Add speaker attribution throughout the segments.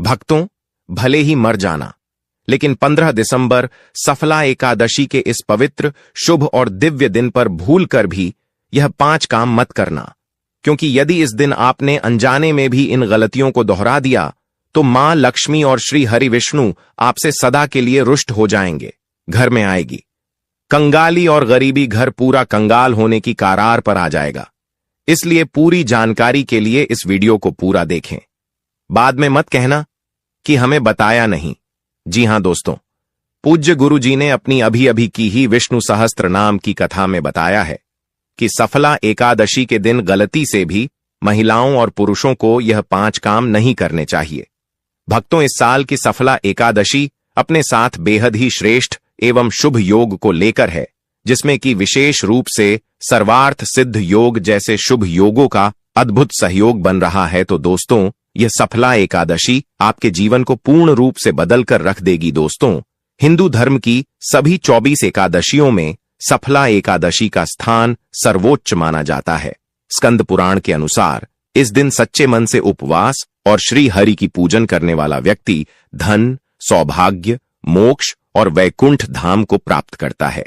Speaker 1: भक्तों, भले ही मर जाना, लेकिन 15 दिसंबर सफला एकादशी के इस पवित्र, शुभ और दिव्य दिन पर भूल कर भी यह 5 काम मत करना, क्योंकि यदि इस दिन आपने अनजाने में भी इन गलतियों को दोहरा दिया तो मां लक्ष्मी और श्री हरि विष्णु आपसे सदा के लिए रुष्ट हो जाएंगे, घर में आएगी कंगाली और गरीबी, घर पूरा कंगाल होने की कगार पर आ जाएगा। इसलिए पूरी जानकारी के लिए इस वीडियो को पूरा देखें। बाद में मत कहना कि हमें बताया नहीं। जी हां दोस्तों, पूज्य गुरु जी ने अपनी अभी अभी की ही विष्णु सहस्त्र नाम की कथा में बताया है कि सफला एकादशी के दिन गलती से भी महिलाओं और पुरुषों को यह 5 काम नहीं करने चाहिए। भक्तों, इस साल की सफला एकादशी अपने साथ बेहद ही श्रेष्ठ एवं शुभ योग को लेकर है, जिसमें कि विशेष रूप से सर्वार्थ सिद्ध योग जैसे शुभ योगों का अद्भुत सहयोग बन रहा है। तो दोस्तों, यह सफला एकादशी आपके जीवन को पूर्ण रूप से बदल कर रख देगी। दोस्तों, हिंदू धर्म की सभी 24 एकादशियों में सफला एकादशी का स्थान सर्वोच्च माना जाता है। स्कंद पुराण के अनुसार इस दिन सच्चे मन से उपवास और श्री हरि की पूजन करने वाला व्यक्ति धन, सौभाग्य, मोक्ष और वैकुंठ धाम को प्राप्त करता है।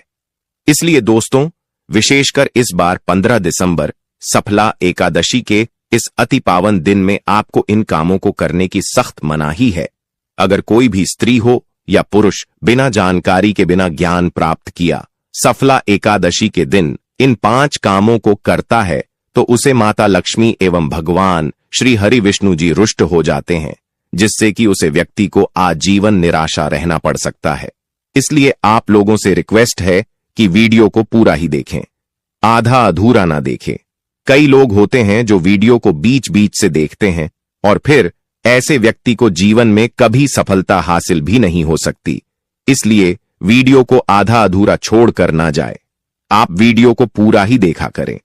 Speaker 1: इसलिए दोस्तों, विशेषकर इस बार 15 दिसंबर सफला एकादशी के इस अति पावन दिन में आपको इन कामों को करने की सख्त मनाही है। अगर कोई भी स्त्री हो या पुरुष बिना जानकारी के, बिना ज्ञान प्राप्त किया सफला एकादशी के दिन इन 5 कामों को करता है तो उसे माता लक्ष्मी एवं भगवान श्री हरि विष्णु जी रुष्ट हो जाते हैं, जिससे कि उसे व्यक्ति को आजीवन निराशा रहना पड़ सकता है। इसलिए आप लोगों से रिक्वेस्ट है कि वीडियो को पूरा ही देखें, आधा अधूरा ना देखें। कई लोग होते हैं जो वीडियो को बीच बीच से देखते हैं और फिर ऐसे व्यक्ति को जीवन में कभी सफलता हासिल भी नहीं हो सकती। इसलिए वीडियो को आधा अधूरा छोड़कर ना जाए, आप वीडियो को पूरा ही देखा करें।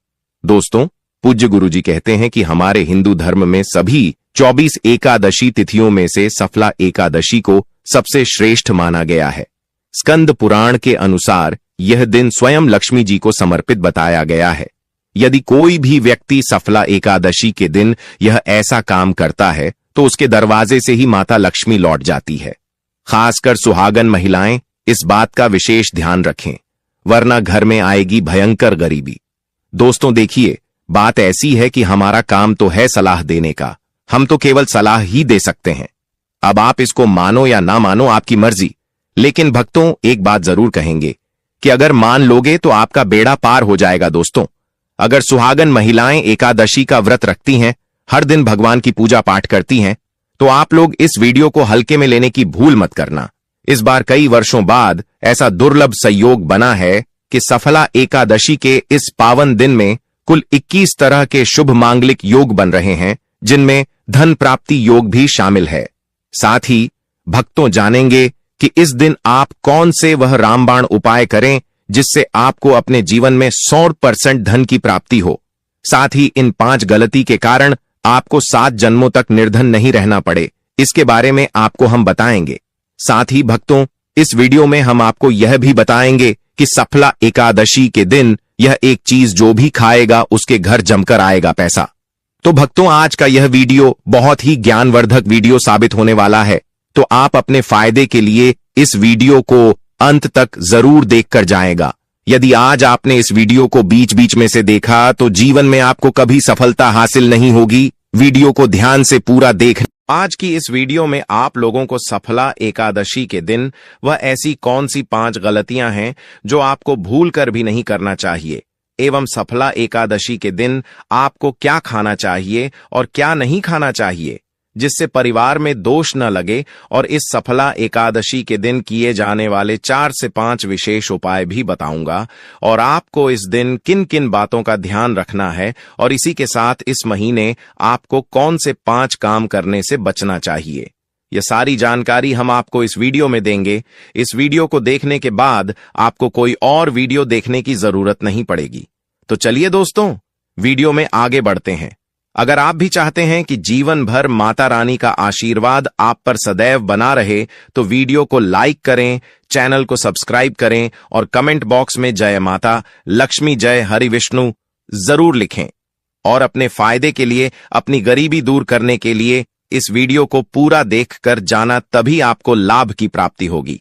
Speaker 1: दोस्तों, पूज्य गुरुजी कहते हैं कि हमारे हिंदू धर्म में सभी 24 एकादशी तिथियों में से सफला एकादशी को सबसे श्रेष्ठ माना गया है। स्कंद पुराण के अनुसार यह दिन स्वयं लक्ष्मी जी को समर्पित बताया गया है। यदि कोई भी व्यक्ति सफला एकादशी के दिन यह ऐसा काम करता है तो उसके दरवाजे से ही माता लक्ष्मी लौट जाती है। खासकर सुहागन महिलाएं इस बात का विशेष ध्यान रखें, वरना घर में आएगी भयंकर गरीबी। दोस्तों देखिए, बात ऐसी है कि हमारा काम तो है सलाह देने का, हम तो केवल सलाह ही दे सकते हैं। अब आप इसको मानो या ना मानो, आपकी मर्जी। लेकिन भक्तों, एक बात जरूर कहेंगे कि अगर मान लोगे तो आपका बेड़ा पार हो जाएगा। दोस्तों, अगर सुहागन महिलाएं एकादशी का व्रत रखती हैं, हर दिन भगवान की पूजा पाठ करती हैं, तो आप लोग इस वीडियो को हल्के में लेने की भूल मत करना। इस बार कई वर्षों बाद ऐसा दुर्लभ संयोग बना है कि सफला एकादशी के इस पावन दिन में कुल 21 तरह के शुभ मांगलिक योग बन रहे हैं, जिनमें धन प्राप्ति योग भी शामिल है। साथ ही भक्तों जानेंगे कि इस दिन आप कौन से वह रामबाण उपाय करें जिससे आपको अपने जीवन में 100% धन की प्राप्ति हो। साथ ही इन 5 गलती के कारण आपको 7 जन्मों तक निर्धन नहीं रहना पड़े, इसके बारे में आपको हम बताएंगे। साथ ही भक्तों, इस वीडियो में हम आपको यह भी बताएंगे कि सफला एकादशी के दिन यह एक चीज जो भी खाएगा उसके घर जमकर आएगा पैसा। तो भक्तों, आज का यह वीडियो बहुत ही ज्ञानवर्धक वीडियो साबित होने वाला है, तो आप अपने फायदे के लिए इस वीडियो को अंत तक जरूर देखकर जाएगा। यदि आज आपने इस वीडियो को बीच बीच में से देखा तो जीवन में आपको कभी सफलता हासिल नहीं होगी। वीडियो को ध्यान से पूरा देख। आज की इस वीडियो में आप लोगों को सफला एकादशी के दिन वह ऐसी कौन सी 5 गलतियां हैं जो आपको भूल कर भी नहीं करना चाहिए, एवं सफला एकादशी के दिन आपको क्या खाना चाहिए और क्या नहीं खाना चाहिए, जिससे परिवार में दोष न लगे। और इस सफला एकादशी के दिन किए जाने वाले 4 से 5 विशेष उपाय भी बताऊंगा, और आपको इस दिन किन किन बातों का ध्यान रखना है, और इसी के साथ इस महीने आपको कौन से 5 काम करने से बचना चाहिए। यह सारी जानकारी हम आपको इस वीडियो में देंगे। इस वीडियो को देखने के बाद आपको कोई और वीडियो देखने की जरूरत नहीं पड़ेगी। तो चलिए दोस्तों, वीडियो में आगे बढ़ते हैं। अगर आप भी चाहते हैं कि जीवन भर माता रानी का आशीर्वाद आप पर सदैव बना रहे, तो वीडियो को लाइक करें, चैनल को सब्सक्राइब करें और कमेंट बॉक्स में जय माता लक्ष्मी, जय हरि विष्णु जरूर लिखें। और अपने फायदे के लिए, अपनी गरीबी दूर करने के लिए इस वीडियो को पूरा देखकर जाना, तभी आपको लाभ की प्राप्ति होगी।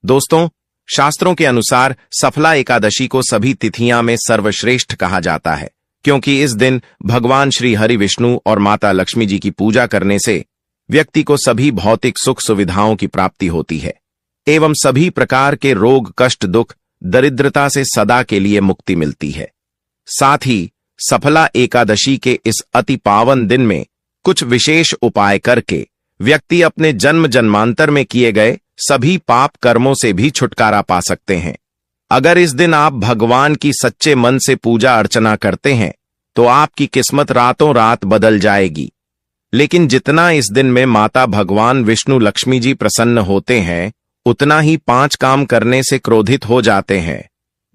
Speaker 1: दोस्तों, शास्त्रों के अनुसार सफला एकादशी को सभी तिथियां में सर्वश्रेष्ठ कहा जाता है, क्योंकि इस दिन भगवान श्री हरि विष्णु और माता लक्ष्मी जी की पूजा करने से व्यक्ति को सभी भौतिक सुख सुविधाओं की प्राप्ति होती है एवं सभी प्रकार के रोग, कष्ट, दुख, दरिद्रता से सदा के लिए मुक्ति मिलती है। साथ ही सफला एकादशी के इस अति पावन दिन में कुछ विशेष उपाय करके व्यक्ति अपने जन्म जन्मांतर में किए गए सभी पाप कर्मों से भी छुटकारा पा सकते हैं। अगर इस दिन आप भगवान की सच्चे मन से पूजा अर्चना करते हैं तो आपकी किस्मत रातों रात बदल जाएगी। लेकिन जितना इस दिन में माता भगवान विष्णु लक्ष्मी जी प्रसन्न होते हैं, उतना ही 5 काम करने से क्रोधित हो जाते हैं।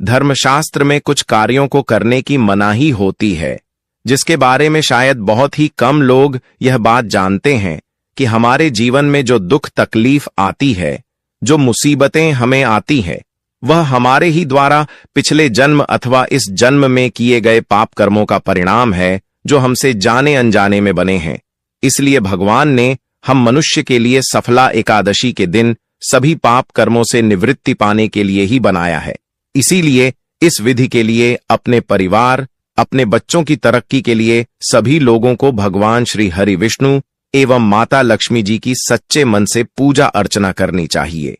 Speaker 1: धर्मशास्त्र में कुछ कार्यों को करने की मनाही होती है, जिसके बारे में शायद बहुत ही कम लोग यह बात जानते हैं कि हमारे जीवन में जो दुख तकलीफ आती है, जो मुसीबतें हमें आती है, वह हमारे ही द्वारा पिछले जन्म अथवा इस जन्म में किए गए पाप कर्मों का परिणाम है, जो हमसे जाने अनजाने में बने हैं। इसलिए भगवान ने हम मनुष्य के लिए सफला एकादशी के दिन सभी पाप कर्मों से निवृत्ति पाने के लिए ही बनाया है। इसीलिए इस विधि के लिए अपने परिवार, अपने बच्चों की तरक्की के लिए सभी लोगों को भगवान श्री हरि विष्णु एवं माता लक्ष्मी जी की सच्चे मन से पूजा अर्चना करनी चाहिए।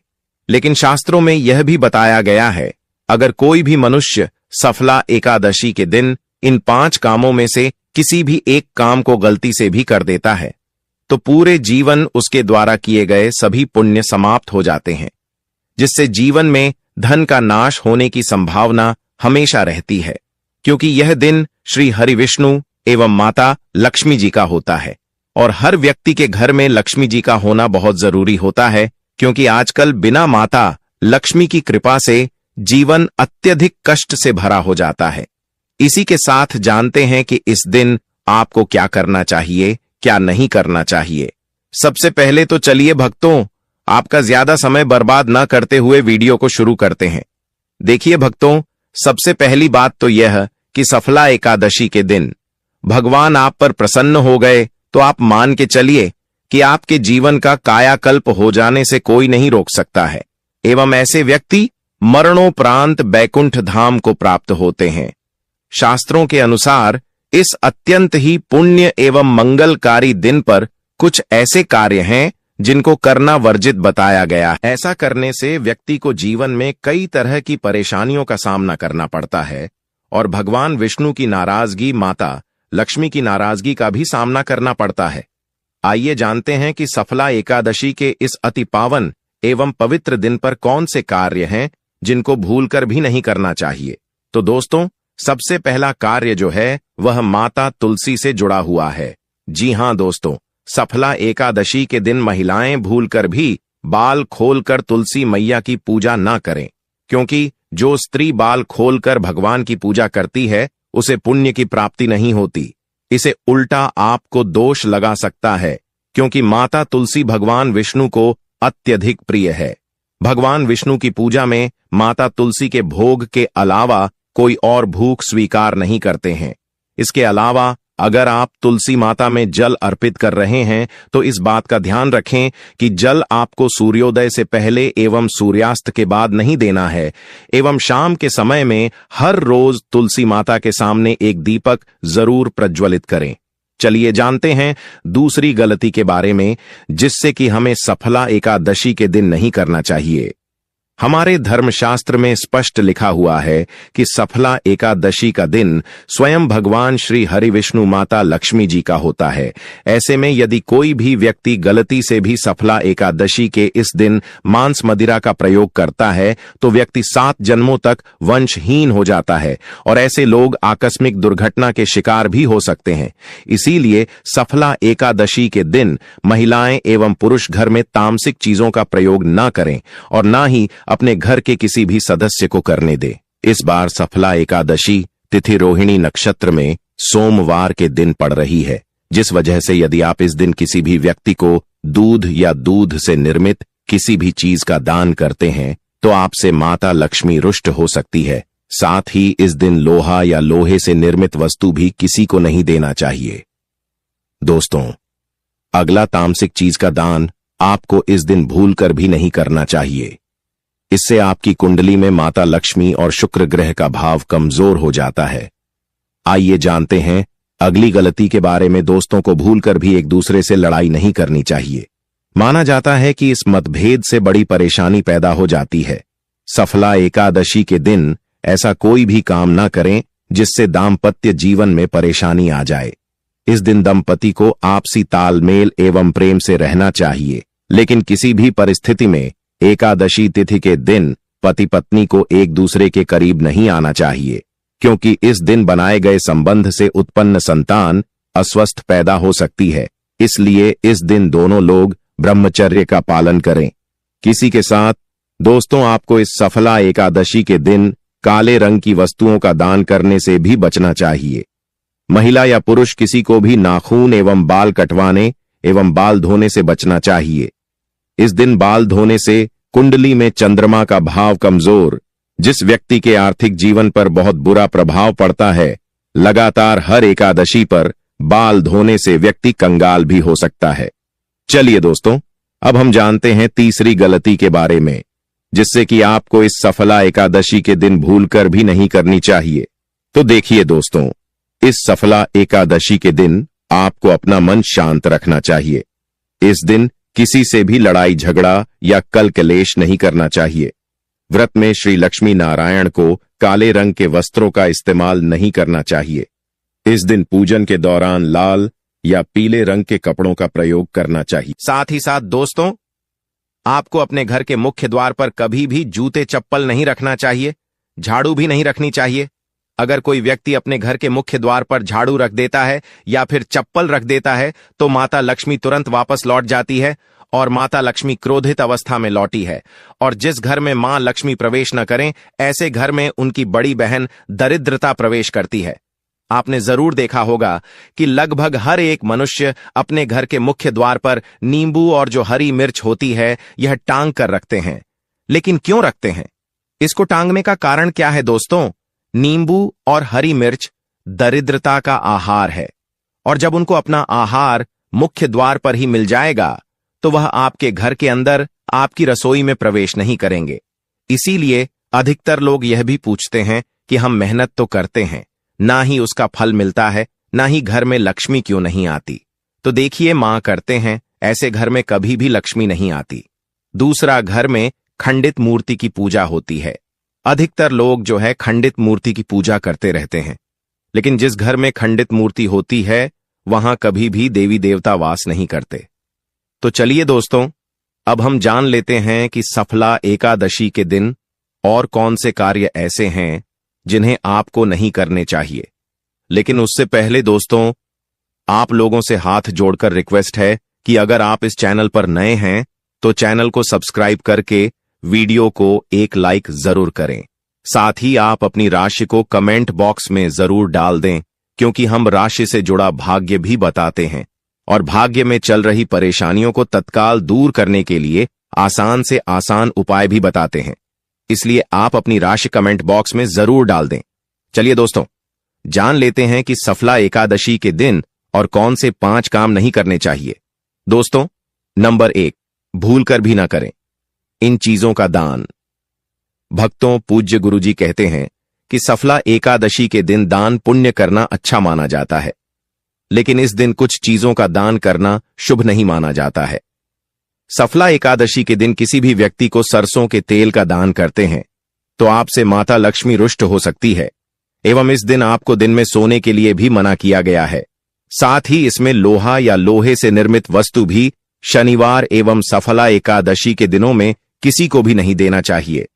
Speaker 1: लेकिन शास्त्रों में यह भी बताया गया है, अगर कोई भी मनुष्य सफला एकादशी के दिन इन 5 कामों में से किसी भी एक काम को गलती से भी कर देता है, तो पूरे जीवन उसके द्वारा किए गए सभी पुण्य समाप्त हो जाते हैं, जिससे जीवन में धन का नाश होने की संभावना हमेशा रहती है, क्योंकि यह दिन श्री हरि विष्णु एवं माता लक्ष्मी जी का होता है। और हर व्यक्ति के घर में लक्ष्मी जी का होना बहुत जरूरी होता है, क्योंकि आजकल बिना माता लक्ष्मी की कृपा से जीवन अत्यधिक कष्ट से भरा हो जाता है। इसी के साथ जानते हैं कि इस दिन आपको क्या करना चाहिए, क्या नहीं करना चाहिए। सबसे पहले तो चलिए भक्तों, आपका ज्यादा समय बर्बाद न करते हुए वीडियो को शुरू करते हैं। देखिए भक्तों, सबसे पहली बात तो यह कि सफला एकादशी के दिन भगवान आप पर प्रसन्न हो गए तो आप मान के चलिए कि आपके जीवन का कायाकल्प हो जाने से कोई नहीं रोक सकता है एवं ऐसे व्यक्ति मरणोपरांत बैकुंठ धाम को प्राप्त होते हैं। शास्त्रों के अनुसार इस अत्यंत ही पुण्य एवं मंगलकारी दिन पर कुछ ऐसे कार्य हैं जिनको करना वर्जित बताया गया है। ऐसा करने से व्यक्ति को जीवन में कई तरह की परेशानियों का सामना करना पड़ता है और भगवान विष्णु की नाराजगी, माता लक्ष्मी की नाराजगी का भी सामना करना पड़ता है। आइए जानते हैं कि सफला एकादशी के इस अति पावन एवं पवित्र दिन पर कौन से कार्य हैं जिनको भूलकर भी नहीं करना चाहिए। तो दोस्तों, सबसे पहला कार्य जो है वह माता तुलसी से जुड़ा हुआ है। जी हां दोस्तों, सफला एकादशी के दिन महिलाएं भूलकर भी बाल खोलकर तुलसी मैया की पूजा ना करें, क्योंकि जो स्त्री बाल खोलकर भगवान की पूजा करती है उसे पुण्य की प्राप्ति नहीं होती। इसे उल्टा आपको दोष लगा सकता है, क्योंकि माता तुलसी भगवान विष्णु को अत्यधिक प्रिय है। भगवान विष्णु की पूजा में माता तुलसी के भोग के अलावा कोई और भूख स्वीकार नहीं करते हैं। इसके अलावा अगर आप तुलसी माता में जल अर्पित कर रहे हैं तो इस बात का ध्यान रखें कि जल आपको सूर्योदय से पहले एवं सूर्यास्त के बाद नहीं देना है एवं शाम के समय में हर रोज तुलसी माता के सामने एक दीपक जरूर प्रज्वलित करें। चलिए जानते हैं दूसरी गलती के बारे में, जिससे कि हमें सफला एकादशी के दिन नहीं करना चाहिए। हमारे धर्मशास्त्र में स्पष्ट लिखा हुआ है कि सफला एकादशी का दिन स्वयं भगवान श्री हरि विष्णु माता लक्ष्मी जी का होता है। ऐसे में यदि कोई भी व्यक्ति गलती से भी सफला एकादशी के इस दिन मांस मदिरा का प्रयोग करता है तो व्यक्ति 7 जन्मों तक वंशहीन हो जाता है और ऐसे लोग आकस्मिक दुर्घटना के शिकार भी हो सकते हैं। इसीलिए सफला एकादशी के दिन महिलाएं एवं पुरुष घर में तामसिक चीजों का प्रयोग न करें और न ही अपने घर के किसी भी सदस्य को करने दे। इस बार सफला एकादशी तिथि रोहिणी नक्षत्र में सोमवार के दिन पड़ रही है, जिस वजह से यदि आप इस दिन किसी भी व्यक्ति को दूध या दूध से निर्मित किसी भी चीज का दान करते हैं तो आपसे माता लक्ष्मी रुष्ट हो सकती है। साथ ही इस दिन लोहा या लोहे से निर्मित वस्तु भी किसी को नहीं देना चाहिए। दोस्तों, अगला तामसिक चीज का दान आपको इस दिन भूलकर भी नहीं करना चाहिए। इससे आपकी कुंडली में माता लक्ष्मी और शुक्र ग्रह का भाव कमजोर हो जाता है। आइए जानते हैं अगली गलती के बारे में। दोस्तों को भूलकर भी एक दूसरे से लड़ाई नहीं करनी चाहिए। माना जाता है कि इस मतभेद से बड़ी परेशानी पैदा हो जाती है। सफला एकादशी के दिन ऐसा कोई भी काम ना करें जिससे दाम्पत्य जीवन में परेशानी आ जाए। इस दिन दंपति को आपसी तालमेल एवं प्रेम से रहना चाहिए, लेकिन किसी भी परिस्थिति में एकादशी तिथि के दिन पति पत्नी को एक दूसरे के करीब नहीं आना चाहिए, क्योंकि इस दिन बनाए गए संबंध से उत्पन्न संतान अस्वस्थ पैदा हो सकती है। इसलिए इस दिन दोनों लोग ब्रह्मचर्य का पालन करें। किसी के साथ दोस्तों आपको इस सफला एकादशी के दिन काले रंग की वस्तुओं का दान करने से भी बचना चाहिए। महिला या पुरुष किसी को भी नाखून एवं बाल कटवाने एवं बाल धोने से बचना चाहिए। इस दिन बाल धोने से कुंडली में चंद्रमा का भाव कमजोर, जिस व्यक्ति के आर्थिक जीवन पर बहुत बुरा प्रभाव पड़ता है। लगातार हर एकादशी पर बाल धोने से व्यक्ति कंगाल भी हो सकता है। चलिए दोस्तों, अब हम जानते हैं तीसरी गलती के बारे में, जिससे कि आपको इस सफला एकादशी के दिन भूलकर भी नहीं करनी चाहिए। तो देखिए दोस्तों, इस सफला एकादशी के दिन आपको अपना मन शांत रखना चाहिए। इस दिन किसी से भी लड़ाई झगड़ा या कल कलेश नहीं करना चाहिए। व्रत में श्री लक्ष्मी नारायण को काले रंग के वस्त्रों का इस्तेमाल नहीं करना चाहिए। इस दिन पूजन के दौरान लाल या पीले रंग के कपड़ों का प्रयोग करना चाहिए। साथ ही साथ दोस्तों, आपको अपने घर के मुख्य द्वार पर कभी भी जूते चप्पल नहीं रखना चाहिए, झाड़ू भी नहीं रखनी चाहिए। अगर कोई व्यक्ति अपने घर के मुख्य द्वार पर झाड़ू रख देता है या फिर चप्पल रख देता है तो माता लक्ष्मी तुरंत वापस लौट जाती है और माता लक्ष्मी क्रोधित अवस्था में लौटी है। और जिस घर में मां लक्ष्मी प्रवेश न करें, ऐसे घर में उनकी बड़ी बहन दरिद्रता प्रवेश करती है। आपने जरूर देखा होगा कि लगभग हर एक मनुष्य अपने घर के मुख्य द्वार पर नींबू और जो हरी मिर्च होती है यह टांग कर रखते हैं। लेकिन क्यों रखते हैं? इसको टांगने का कारण क्या है दोस्तों? नींबू और हरी मिर्च दरिद्रता का आहार है, और जब उनको अपना आहार मुख्य द्वार पर ही मिल जाएगा तो वह आपके घर के अंदर आपकी रसोई में प्रवेश नहीं करेंगे। इसीलिए अधिकतर लोग यह भी पूछते हैं कि हम मेहनत तो करते हैं, ना ही उसका फल मिलता है, ना ही घर में लक्ष्मी क्यों नहीं आती। तो देखिए, मां करते हैं, ऐसे घर में कभी भी लक्ष्मी नहीं आती। दूसरा, घर में खंडित मूर्ति की पूजा होती है। अधिकतर लोग जो है खंडित मूर्ति की पूजा करते रहते हैं, लेकिन जिस घर में खंडित मूर्ति होती है वहां कभी भी देवी देवता वास नहीं करते। तो चलिए दोस्तों, अब हम जान लेते हैं कि सफला एकादशी के दिन और कौन से कार्य ऐसे हैं जिन्हें आपको नहीं करने चाहिए। लेकिन उससे पहले दोस्तों, आप लोगों से हाथ जोड़कर रिक्वेस्ट है कि अगर आप इस चैनल पर नए हैं तो चैनल को सब्सक्राइब करके वीडियो को एक लाइक जरूर करें। साथ ही आप अपनी राशि को कमेंट बॉक्स में जरूर डाल दें, क्योंकि हम राशि से जुड़ा भाग्य भी बताते हैं और भाग्य में चल रही परेशानियों को तत्काल दूर करने के लिए आसान से आसान उपाय भी बताते हैं। इसलिए आप अपनी राशि कमेंट बॉक्स में जरूर डाल दें। चलिए दोस्तों, जान लेते हैं कि सफला एकादशी के दिन और कौन से 5 काम नहीं करने चाहिए। दोस्तों, नंबर 1, भूलकर भी ना करें इन चीजों का दान। भक्तों, पूज्य गुरुजी कहते हैं कि सफला एकादशी के दिन दान पुण्य करना अच्छा माना जाता है, लेकिन इस दिन कुछ चीजों का दान करना शुभ नहीं माना जाता है। सफला एकादशी के दिन किसी भी व्यक्ति को सरसों के तेल का दान करते हैं तो आपसे माता लक्ष्मी रुष्ट हो सकती है, एवं इस दिन आपको दिन में सोने के लिए भी मना किया गया है। साथ ही इसमें लोहा या लोहे से निर्मित वस्तु भी शनिवार एवं सफला एकादशी के दिनों में किसी को भी नहीं देना चाहिए।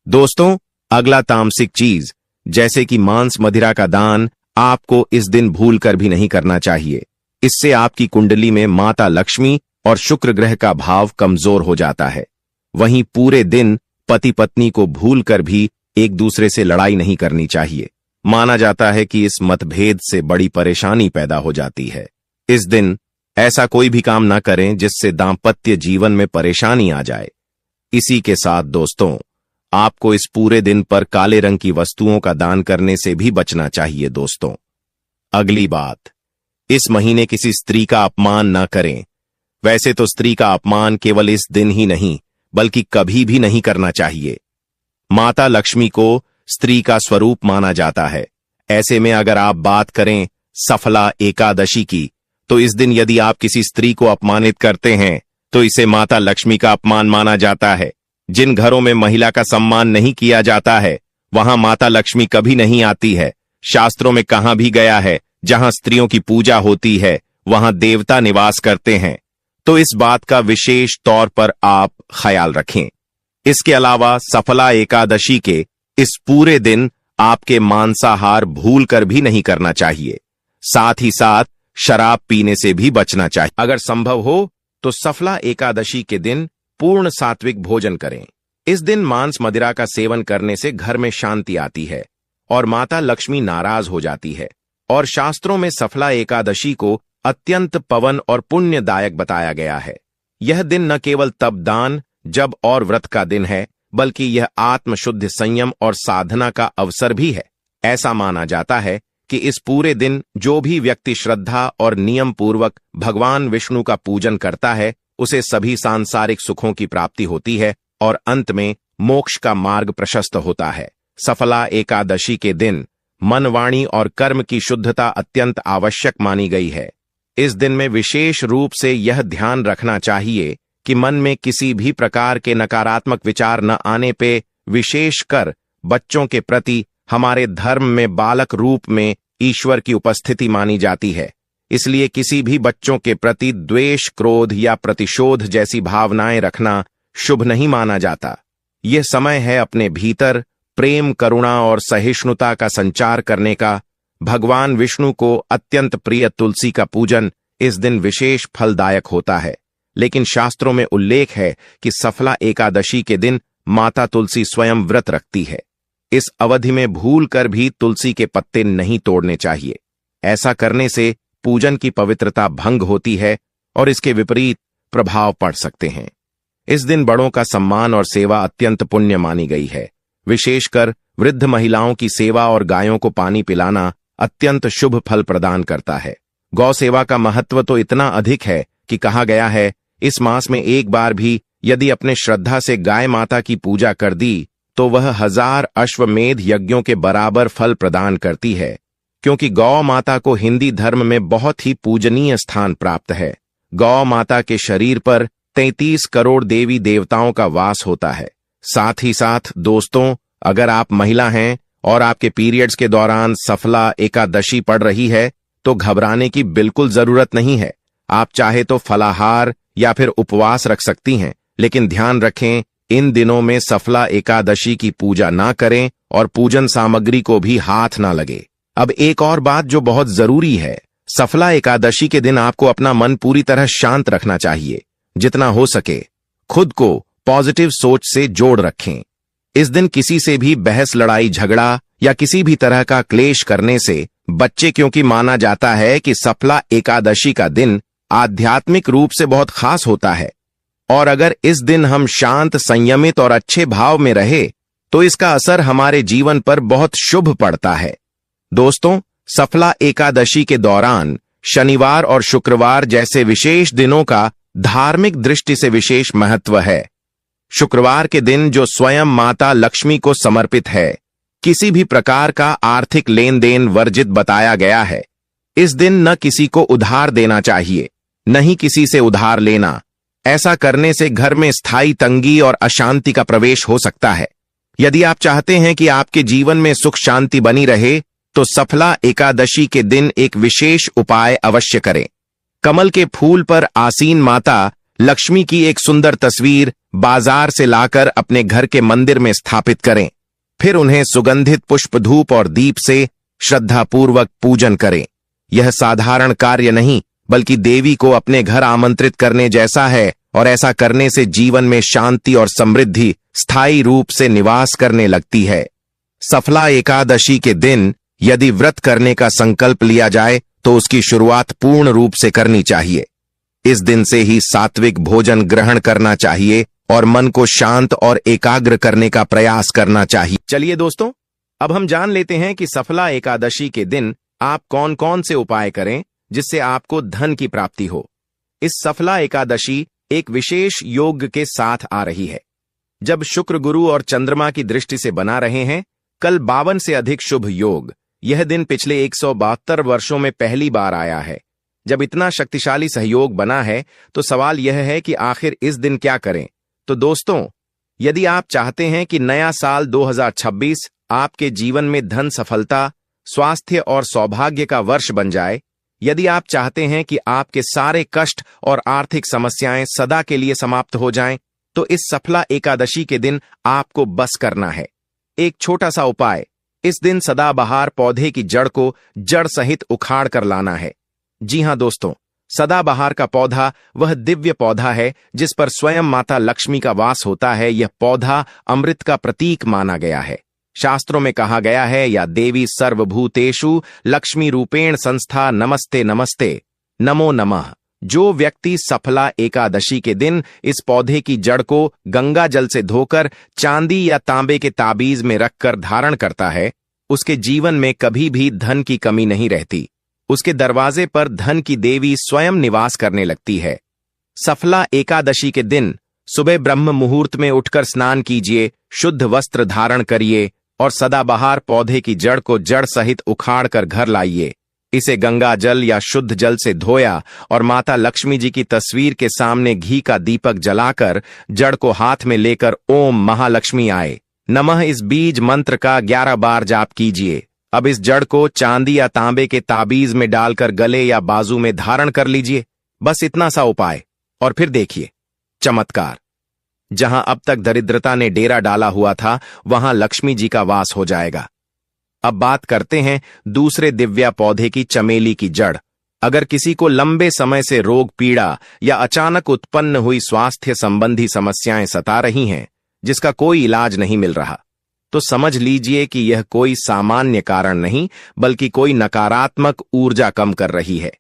Speaker 1: दोस्तों, अगला तामसिक चीज जैसे कि मांस मदिरा का दान आपको इस दिन भूलकर भी नहीं करना चाहिए। इससे आपकी कुंडली में माता लक्ष्मी और शुक्र ग्रह का भाव कमजोर हो जाता है। वहीं पूरे दिन पति पत्नी को भूलकर भी एक दूसरे से लड़ाई नहीं करनी चाहिए। माना जाता है कि इस मतभेद से बड़ी परेशानी पैदा हो जाती है। इस दिन ऐसा कोई भी काम ना करें जिससे दाम्पत्य जीवन में परेशानी आ जाए। इसी के साथ दोस्तों, आपको इस पूरे दिन पर काले रंग की वस्तुओं का दान करने से भी बचना चाहिए। दोस्तों, अगली बात, इस महीने किसी स्त्री का अपमान ना करें। वैसे तो स्त्री का अपमान केवल इस दिन ही नहीं बल्कि कभी भी नहीं करना चाहिए। माता लक्ष्मी को स्त्री का स्वरूप माना जाता है। ऐसे में अगर आप बात करें सफला एकादशी की, तो इस दिन यदि आप किसी स्त्री को अपमानित करते हैं तो इसे माता लक्ष्मी का अपमान माना जाता है। जिन घरों में महिला का सम्मान नहीं किया जाता है वहां माता लक्ष्मी कभी नहीं आती है। शास्त्रों में कहा भी गया है, जहां स्त्रियों की पूजा होती है वहां देवता निवास करते हैं। तो इस बात का विशेष तौर पर आप ख्याल रखें। इसके अलावा सफला एकादशी के इस पूरे दिन आपके मांसाहार भूल कर भी नहीं करना चाहिए। साथ ही साथ शराब पीने से भी बचना चाहिए। अगर संभव हो तो सफला एकादशी के दिन पूर्ण सात्विक भोजन करें। इस दिन मांस मदिरा का सेवन करने से घर में शांति आती है और माता लक्ष्मी नाराज हो जाती है। और शास्त्रों में सफला एकादशी को अत्यंत पवन और पुण्यदायक बताया गया है। यह दिन न केवल तप दान जप और व्रत का दिन है, बल्कि यह आत्मशुद्ध संयम और साधना का अवसर भी है। ऐसा माना जाता है कि इस पूरे दिन जो भी व्यक्ति श्रद्धा और नियम पूर्वक भगवान विष्णु का पूजन करता है उसे सभी सांसारिक सुखों की प्राप्ति होती है और अंत में मोक्ष का मार्ग प्रशस्त होता है। सफला एकादशी के दिन मन, वाणी और कर्म की शुद्धता अत्यंत आवश्यक मानी गई है। इस दिन में विशेष रूप से यह ध्यान रखना चाहिए कि मन में किसी भी प्रकार के नकारात्मक विचार न आने पे, विशेषकर बच्चों के प्रति हमारे धर्म में बालक रूप में ईश्वर की उपस्थिति मानी जाती है। इसलिए किसी भी बच्चों के प्रति द्वेष, क्रोध या प्रतिशोध जैसी भावनाएं रखना शुभ नहीं माना जाता। यह समय है अपने भीतर प्रेम, करुणा और सहिष्णुता का संचार करने का। भगवान विष्णु को अत्यंत प्रिय तुलसी का पूजन इस दिन विशेष फलदायक होता है। लेकिन शास्त्रों में उल्लेख है कि सफला एकादशी के दिन माता तुलसी स्वयं व्रत रखती है। इस अवधि में भूल कर भी तुलसी के पत्ते नहीं तोड़ने चाहिए। ऐसा करने से पूजन की पवित्रता भंग होती है और इसके विपरीत प्रभाव पड़ सकते हैं। इस दिन बड़ों का सम्मान और सेवा अत्यंत पुण्य मानी गई है। विशेषकर वृद्ध महिलाओं की सेवा और गायों को पानी पिलाना अत्यंत शुभ फल प्रदान करता है। गौ सेवा का महत्व तो इतना अधिक है कि कहा गया है, इस मास में एक बार भी यदि अपने श्रद्धा से गाय माता की पूजा कर दी तो वह 1000 अश्वमेध यज्ञों के बराबर फल प्रदान करती है। क्योंकि गौ माता को हिंदी धर्म में बहुत ही पूजनीय स्थान प्राप्त है। गौ माता के शरीर पर 33 करोड़ देवी देवताओं का वास होता है। साथ ही साथ दोस्तों, अगर आप महिला हैं और आपके पीरियड्स के दौरान सफला एकादशी पड़ रही है तो घबराने की बिल्कुल जरूरत नहीं है। आप चाहे तो फलाहार या फिर उपवास रख सकती हैं, लेकिन ध्यान रखें इन दिनों में सफला एकादशी की पूजा ना करें और पूजन सामग्री को भी हाथ ना लगे। अब एक और बात जो बहुत जरूरी है, सफला एकादशी के दिन आपको अपना मन पूरी तरह शांत रखना चाहिए। जितना हो सके खुद को पॉजिटिव सोच से जोड़ रखें। इस दिन किसी से भी बहस, लड़ाई झगड़ा या किसी भी तरह का क्लेश करने से बच्चे, क्योंकि माना जाता है कि सफला एकादशी का दिन आध्यात्मिक रूप से बहुत खास होता है और अगर इस दिन हम शांत, संयमित और अच्छे भाव में रहे तो इसका असर हमारे जीवन पर बहुत शुभ पड़ता है। दोस्तों, सफला एकादशी के दौरान शनिवार और शुक्रवार जैसे विशेष दिनों का धार्मिक दृष्टि से विशेष महत्व है। शुक्रवार के दिन जो स्वयं माता लक्ष्मी को समर्पित है, किसी भी प्रकार का आर्थिक लेन देन वर्जित बताया गया है। इस दिन न किसी को उधार देना चाहिए, न ही किसी से उधार लेना। ऐसा करने से घर में स्थायी तंगी और अशांति का प्रवेश हो सकता है। यदि आप चाहते हैं कि आपके जीवन में सुख शांति बनी रहे तो सफला एकादशी के दिन एक विशेष उपाय अवश्य करें। कमल के फूल पर आसीन माता लक्ष्मी की एक सुंदर तस्वीर बाजार से लाकर अपने घर के मंदिर में स्थापित करें। फिर उन्हें सुगंधित पुष्प, धूप और दीप से श्रद्धापूर्वक पूजन करें। यह साधारण कार्य नहीं बल्कि देवी को अपने घर आमंत्रित करने जैसा है और ऐसा करने से जीवन में शांति और समृद्धि स्थायी रूप से निवास करने लगती है। सफला एकादशी के दिन यदि व्रत करने का संकल्प लिया जाए तो उसकी शुरुआत पूर्ण रूप से करनी चाहिए। इस दिन से ही सात्विक भोजन ग्रहण करना चाहिए और मन को शांत और एकाग्र करने का प्रयास करना चाहिए। चलिए दोस्तों, अब हम जान लेते हैं कि सफला एकादशी के दिन आप कौन कौन से उपाय करें जिससे आपको धन की प्राप्ति हो। इस सफला एकादशी एक विशेष योग के साथ आ रही है। जब शुक्र, गुरु और चंद्रमा की दृष्टि से बना रहे हैं कल 52 से अधिक शुभ योग। यह दिन पिछले 172 वर्षों में पहली बार आया है। जब इतना शक्तिशाली सहयोग बना है तो सवाल यह है कि आखिर इस दिन क्या करें। तो दोस्तों, यदि आप चाहते हैं कि नया साल 2026 आपके जीवन में धन, सफलता, स्वास्थ्य और सौभाग्य का वर्ष बन जाए, यदि आप चाहते हैं कि आपके सारे कष्ट और आर्थिक समस्याएं सदा के लिए समाप्त हो जाएं, तो इस सफला एकादशी के दिन आपको बस करना है एक छोटा सा उपाय। इस दिन सदाबहार पौधे की जड़ को जड़ सहित उखाड़ कर लाना है। जी हां दोस्तों, सदाबहार का पौधा वह दिव्य पौधा है जिस पर स्वयं माता लक्ष्मी का वास होता है। यह पौधा अमृत का प्रतीक माना गया है। शास्त्रों में कहा गया है, या देवी सर्वभूतेषु लक्ष्मी रूपेण संस्था नमस्ते नमस्ते नमो नमः। जो व्यक्ति सफला एकादशी के दिन इस पौधे की जड़ को गंगा जल से धोकर चांदी या तांबे के ताबीज में रखकर धारण करता है, उसके जीवन में कभी भी धन की कमी नहीं रहती। उसके दरवाजे पर धन की देवी स्वयं निवास करने लगती है। सफला एकादशी के दिन सुबह ब्रह्म मुहूर्त में उठकर स्नान कीजिए, शुद्ध वस्त्र धारण करिए और सदाबहार पौधे की जड़ को जड़ सहित उखाड़ कर घर लाइए। इसे गंगा जल या शुद्ध जल से धोया और माता लक्ष्मी जी की तस्वीर के सामने घी का दीपक जलाकर जड़ को हाथ में लेकर ओम महालक्ष्मी आए नमः इस बीज मंत्र का 11 बार जाप कीजिए। अब इस जड़ को चांदी या तांबे के ताबीज में डालकर गले या बाजू में धारण कर लीजिए। बस इतना सा उपाय, और फिर देखिए चमत्कार। जहां अब तक दरिद्रता ने डेरा डाला हुआ था, वहां लक्ष्मी जी का वास हो जाएगा। अब बात करते हैं दूसरे दिव्या पौधे की, चमेली की जड़। अगर किसी को लंबे समय से रोग, पीड़ा या अचानक उत्पन्न हुई स्वास्थ्य संबंधी समस्याएं सता रही हैं, जिसका कोई इलाज नहीं मिल रहा, तो समझ लीजिए कि यह कोई सामान्य कारण नहीं, बल्कि कोई नकारात्मक ऊर्जा कम कर रही है।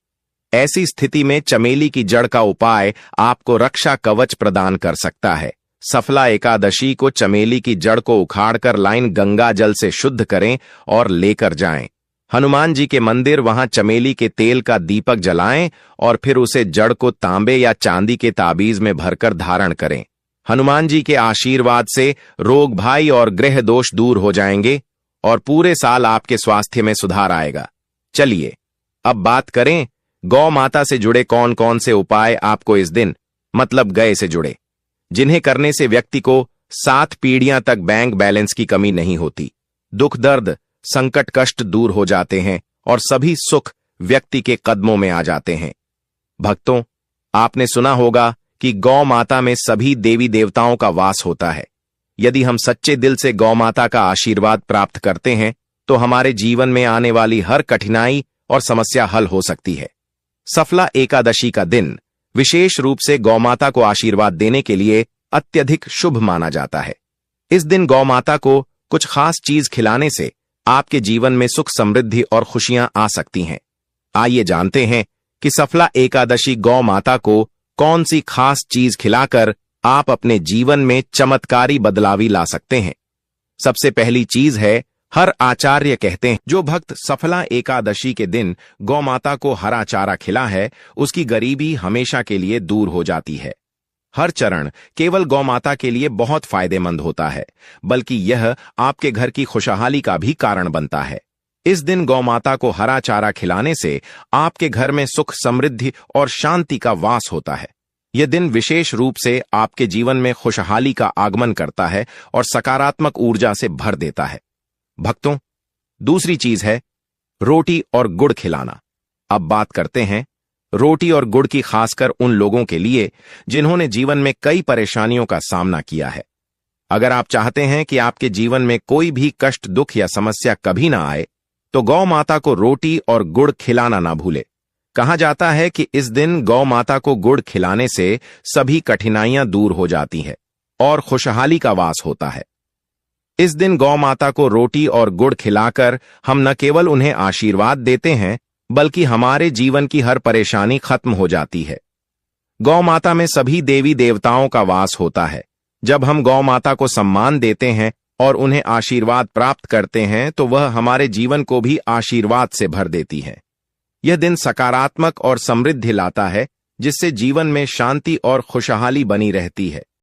Speaker 1: ऐसी स्थिति में चमेली की जड़ का उपाय आपको रक्षा कवच प्रदान कर सकता है। सफला एकादशी को चमेली की जड़ को उखाड़कर लाइन गंगा जल से शुद्ध करें और लेकर जाएं। हनुमान जी के मंदिर, वहां चमेली के तेल का दीपक जलाएं और फिर उसे जड़ को तांबे या चांदी के ताबीज में भरकर धारण करें। हनुमान जी के आशीर्वाद से रोग, भय और ग्रह दोष दूर हो जाएंगे और पूरे साल आपके स्वास्थ्य में सुधार आएगा। चलिए अब बात करें गौ माता से जुड़े कौन कौन से उपाय आपको इस दिन, मतलब गए से जुड़े, जिन्हें करने से व्यक्ति को 7 पीढ़ियां तक बैंक बैलेंस की कमी नहीं होती, दुख, दर्द, संकट, कष्ट दूर हो जाते हैं और सभी सुख व्यक्ति के कदमों में आ जाते हैं। भक्तों, आपने सुना होगा कि गौ माता में सभी देवी देवताओं का वास होता है। यदि हम सच्चे दिल से गौ माता का आशीर्वाद प्राप्त करते हैं तो हमारे जीवन में आने वाली हर कठिनाई और समस्या हल हो सकती है। सफला एकादशी का दिन विशेष रूप से गौ माता को आशीर्वाद देने के लिए अत्यधिक शुभ माना जाता है। इस दिन गौ माता को कुछ खास चीज खिलाने से आपके जीवन में सुख, समृद्धि और खुशियां आ सकती हैं। आइए जानते हैं कि सफला एकादशी गौ माता को कौन सी खास चीज खिलाकर आप अपने जीवन में चमत्कारी बदलावी ला सकते हैं। सबसे पहली चीज है, हर आचार्य कहते हैं जो भक्त सफला एकादशी के दिन गौ माता को हरा चारा खिला है, उसकी गरीबी हमेशा के लिए दूर हो जाती है। हर चरण केवल गौ माता के लिए बहुत फायदेमंद होता है, बल्कि यह आपके घर की खुशहाली का भी कारण बनता है। इस दिन गौ माता को हरा चारा खिलाने से आपके घर में सुख, समृद्धि और शांति का वास होता है। यह दिन विशेष रूप से आपके जीवन में खुशहाली का आगमन करता है और सकारात्मक ऊर्जा से भर देता है। भक्तों, दूसरी चीज है रोटी और गुड़ खिलाना। अब बात करते हैं रोटी और गुड़ की, खासकर उन लोगों के लिए जिन्होंने जीवन में कई परेशानियों का सामना किया है। अगर आप चाहते हैं कि आपके जीवन में कोई भी कष्ट, दुख या समस्या कभी ना आए, तो गौ माता को रोटी और गुड़ खिलाना ना भूले। कहा जाता है कि इस दिन गौ माता को गुड़ खिलाने से सभी कठिनाइयां दूर हो जाती हैं और खुशहाली का वास होता है। इस दिन गौ माता को रोटी और गुड़ खिलाकर हम न केवल उन्हें आशीर्वाद देते हैं, बल्कि हमारे जीवन की हर परेशानी खत्म हो जाती है। गौ माता में सभी देवी देवताओं का वास होता है। जब हम गौ माता को सम्मान देते हैं और उन्हें आशीर्वाद प्राप्त करते हैं, तो वह हमारे जीवन को भी आशीर्वाद से भर देती है। यह दिन सकारात्मक और समृद्धि लाता है, जिससे जीवन में शांति और खुशहाली बनी रहती है।